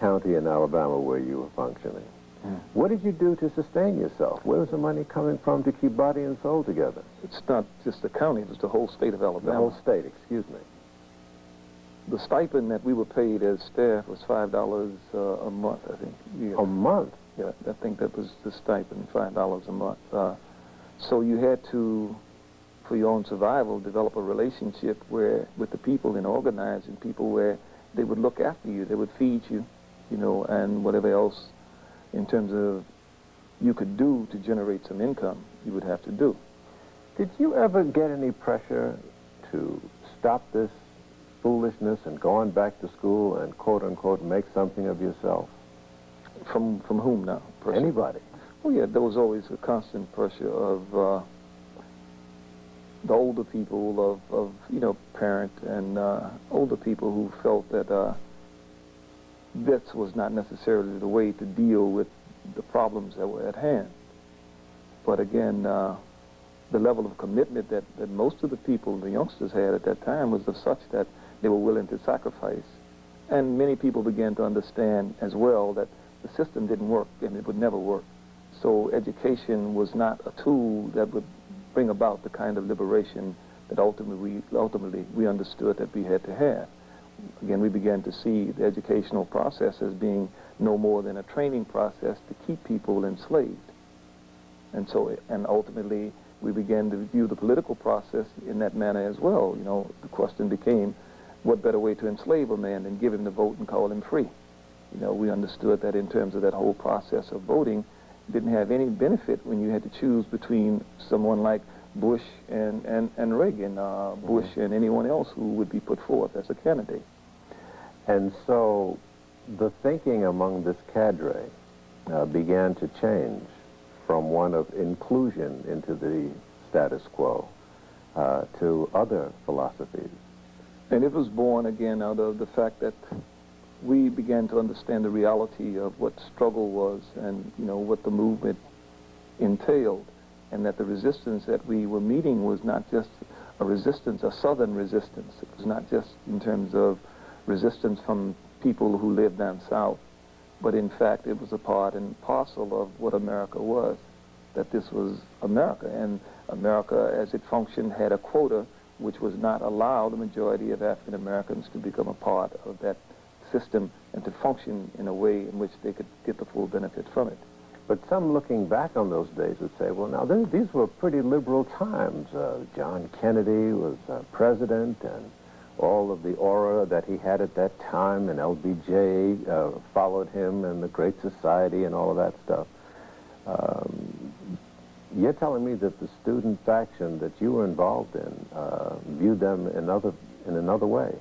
county in Alabama where you were functioning. What did you do to sustain yourself? Where was the money coming from to keep body and soul together? It's not just the county, it's the whole state of Alabama. The whole state, excuse me. The stipend that we were paid as staff was $5 a month, I think. Yeah. A month? Yeah, I think that was the stipend, $5 a month. So you had to, for your own survival, develop a relationship with the people and organizing people where they would look after you, they would feed you, you know, and whatever else in terms of you could do to generate some income, you would have to do. Did you ever get any pressure to stop this foolishness and go on back to school and quote-unquote make something of yourself? From whom now? Pressure? Anybody. Oh yeah, there was always a constant pressure of the older people, of you know, parent and older people who felt that this was not necessarily the way to deal with the problems that were at hand. But again, the level of commitment that most of the people, the youngsters had at that time was of such that they were willing to sacrifice. And many people began to understand as well that the system didn't work and it would never work. So education was not a tool that would bring about the kind of liberation that ultimately we understood that we had to have. Again, we began to see the educational process as being no more than a training process to keep people enslaved. And so, and ultimately, we began to view the political process in that manner as well. You know, the question became, what better way to enslave a man than give him the vote and call him free? You know, we understood that in terms of that whole process of voting, didn't have any benefit when you had to choose between someone like Bush and Reagan, Bush and anyone else who would be put forth as a candidate. And so the thinking among this cadre began to change from one of inclusion into the status quo to other philosophies. And it was born again out of the fact that we began to understand the reality of what struggle was and, you know, what the movement entailed, and that the resistance that we were meeting was not just a resistance, a southern resistance. It was not just in terms of resistance from people who lived down south, but in fact it was a part and parcel of what America was, that this was America, and America as it functioned had a quota which was not allow the majority of African Americans to become a part of that system and to function in a way in which they could get the full benefit from it. But some looking back on those days would say, well, now these were pretty liberal times. John Kennedy was president, and all of the aura that he had at that time, and LBJ followed him, and the Great Society and all of that stuff. You're telling me that the student faction that you were involved in viewed them in another way.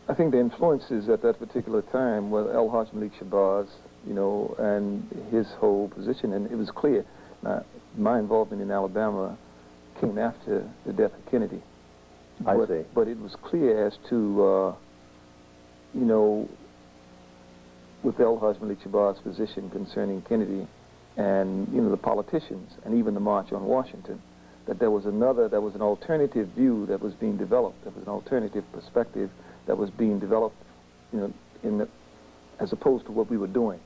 I think the influences at that particular time were Hajj Malik, you know, and his whole position, and it was clear. Now, my involvement in Alabama came after the death of Kennedy. I see. But it was clear as to, you know, with Hajj Malik position concerning Kennedy and, you know, the politicians and even the March on Washington, that there was an alternative view that was being developed. There was an alternative perspective that was being developed, you know, as opposed to what we were doing,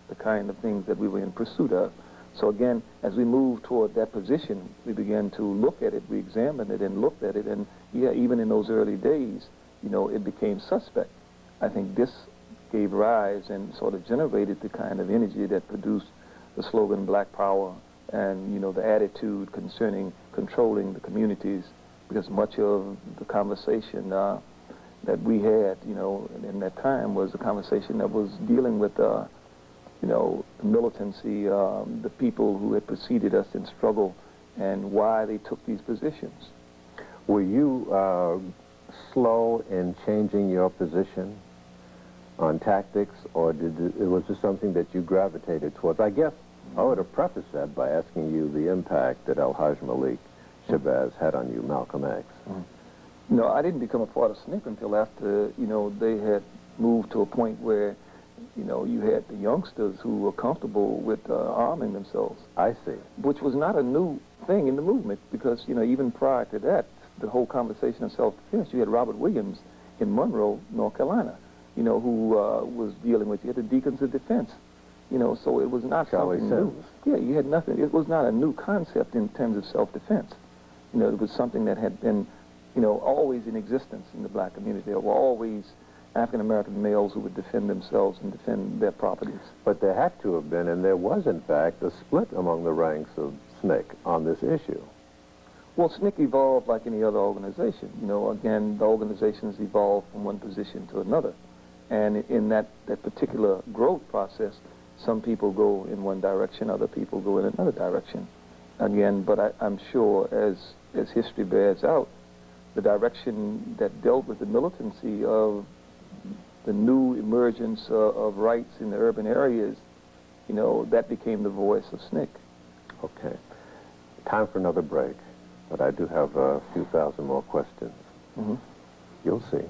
the kind of things that we were in pursuit of. So again, as we moved toward that position, we began to look at it, we examined it and looked at it, and yeah, even in those early days, you know, it became suspect. I think this gave rise and sort of generated the kind of energy that produced the slogan Black Power and, you know, the attitude concerning controlling the communities, because much of the conversation that we had, you know, in that time was a conversation that was dealing with, you know, the militancy, the people who had preceded us in struggle and why they took these positions. Were you slow in changing your position on tactics, or was this something that you gravitated towards? I guess I would have prefaced that by asking you the impact that Hajj Malik Shabazz had on you, Malcolm X. No, I didn't become a part of SNCC until after, you know, they had moved to a point where, you know, you had the youngsters who were comfortable with arming themselves. I see. Which was not a new thing in the movement, because, you know, even prior to that, the whole conversation of self-defense, you had Robert Williams in Monroe, North Carolina, you know, who was dealing with you. The deacons of defense, you know, so it was not Charlie something new. Sims. Yeah, you had nothing. It was not a new concept in terms of self-defense. You know, it was something that had been, you know, always in existence in the black community. There were always African-American males who would defend themselves and defend their properties. But there had to have been, and there was, in fact, a split among the ranks of SNCC on this issue. Well, SNCC evolved like any other organization. You know, again, the organizations evolve from one position to another. And in that particular growth process, some people go in one direction, other people go in another direction. Again, but I'm sure as history bears out, the direction that dealt with the militancy of the new emergence of rights in the urban areas, you know, that became the voice of SNCC. Okay. Time for another break, but I do have a few thousand more questions. Mm-hmm. You'll see.